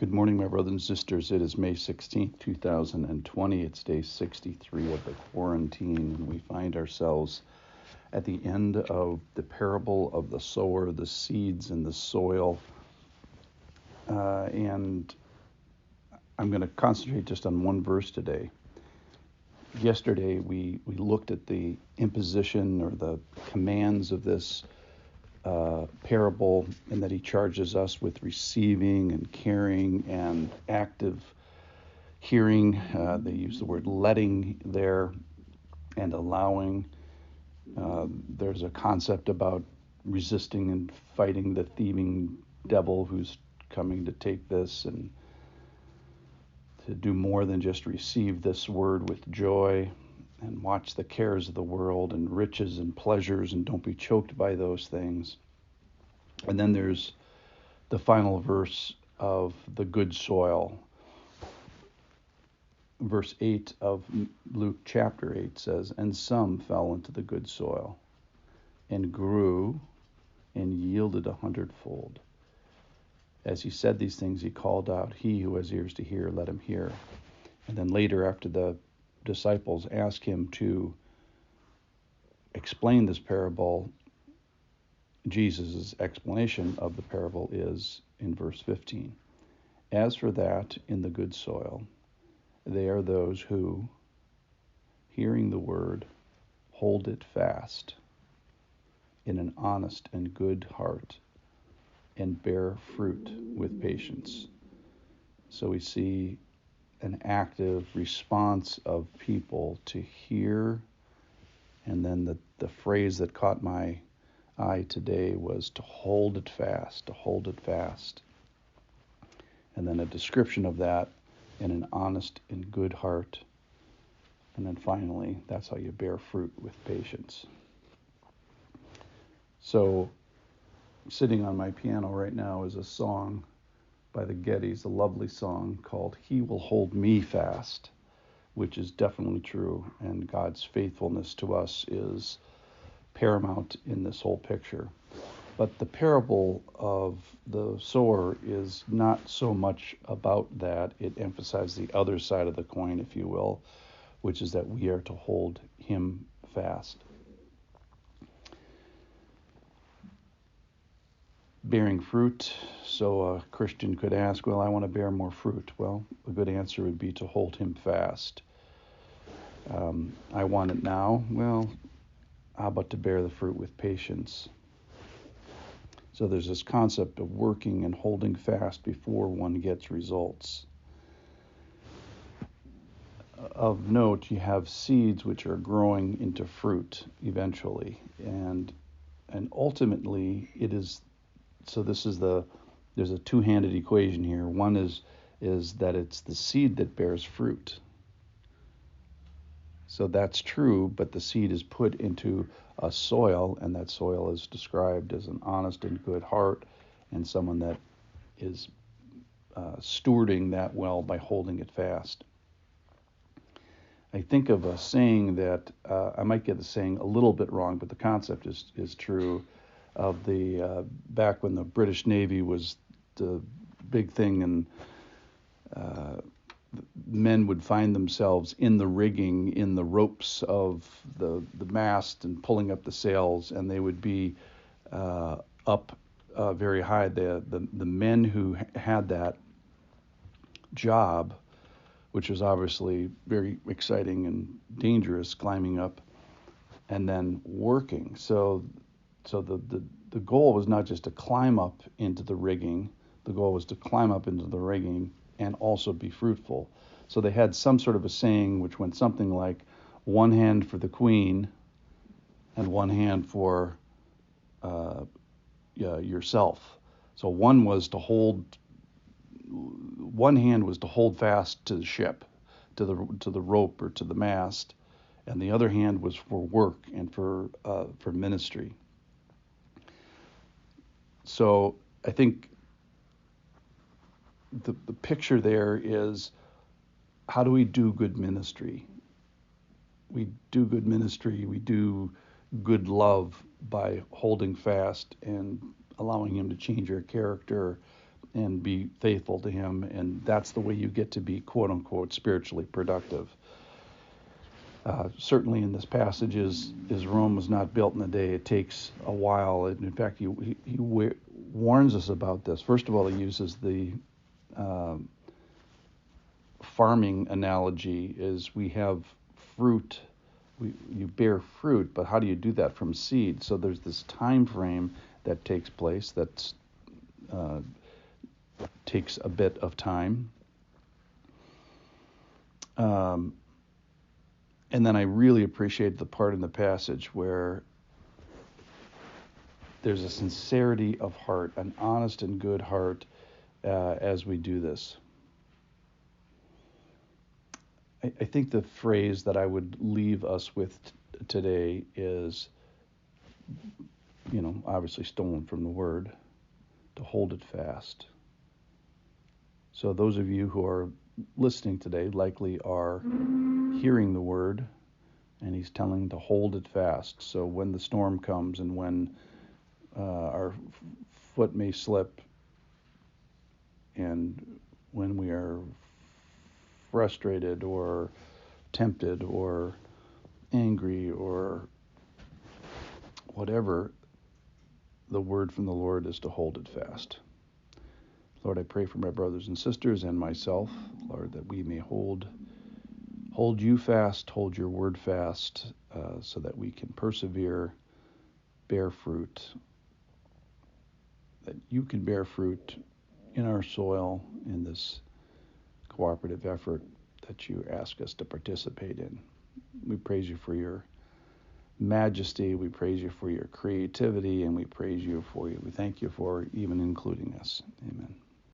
Good morning, my brothers and sisters. It is May 16th, 2020. It's day 63 of the quarantine, and we find ourselves at the end of the parable of the sower, the seeds in the soil. And I'm going to concentrate just on one verse today. Yesterday, we looked at the imposition or the commands of this parable, and that he charges us with receiving and caring and active hearing. They use the word letting there, and allowing. There's a concept about resisting and fighting the thieving devil who's coming to take this and to do more than just receive this word with joy and watch the cares of the world and riches and pleasures and don't be choked by those things. And then there's the final verse of the good soil. Verse 8 of Luke chapter 8 says, "And some fell into the good soil and grew and yielded 100-fold. As he said these things, he called out, 'He who has ears to hear, let him hear.'" And then later, after the disciples asked him to explain this parable, Jesus' explanation of the parable is in verse 15. "As for that in the good soil, they are those who, hearing the word, hold it fast in an honest and good heart and bear fruit with patience." So we see an active response of people to hear, and then the phrase that caught my eye today was to hold it fast, to hold it fast. And then a description of that in an honest and good heart. And then finally, that's how you bear fruit with patience. So sitting on my piano right now is a song by the Gettys, a lovely song called "He Will Hold Me Fast," which is definitely true. And God's faithfulness to us is paramount in this whole picture. But the parable of the sower is not so much about that. It emphasizes the other side of the coin, if you will, which is that we are to hold him fast. Bearing fruit. So a Christian could ask, well, I want to bear more fruit. Well, a good answer would be to hold him fast. I want it now. Well, how about to bear the fruit with patience? So there's this concept of working and holding fast before one gets results. Of note, you have seeds which are growing into fruit eventually, and ultimately it is. So there's a two-handed equation here. One is that it's the seed that bears fruit. So that's true, but the seed is put into a soil, and that soil is described as an honest and good heart, and someone that is stewarding that well by holding it fast. I think of a saying that I might get the saying a little bit wrong, but the concept is true. Of the back when the British Navy was the big thing, and men would find themselves in the rigging, in the ropes of the mast and pulling up the sails, and they would be up very high. The men who had that job, which was obviously very exciting and dangerous, climbing up and then working. So the goal was not just to climb up into the rigging. The goal was to climb up into the rigging and also be fruitful. So they had some sort of a saying which went something like, one hand for the queen and one hand for yourself. So one hand was to hold fast to the ship, to the rope or to the mast, and the other hand was for work and for ministry. So I think the picture there is, how do we do good ministry? We do good ministry, we do good love by holding fast and allowing him to change our character and be faithful to him, and that's the way you get to be quote unquote spiritually productive. Certainly in this passage is Rome was not built in a day. It takes a while. And in fact, he warns us about this. First of all, he uses the farming analogy is we have fruit, you bear fruit, but how do you do that from seed? So there's this time frame that takes place that takes a bit of time. And then I really appreciate the part in the passage where there's a sincerity of heart, an honest and good heart as we do this. I think the phrase that I would leave us with today is, obviously stolen from the Word, to hold it fast. So those of you who are listening today likely are hearing the Word, and he's telling to hold it fast. So when the storm comes and when our foot may slip, and when we are frustrated or tempted or angry or whatever, the word from the Lord is to hold it fast. Lord, I pray for my brothers and sisters and myself, Lord, that we may hold you fast, hold your word fast, so that we can persevere, bear fruit, that you can bear fruit in our soil in this cooperative effort that you ask us to participate in. We praise you for your majesty. We praise you for your creativity, and we praise you for you. We thank you for even including us. Amen.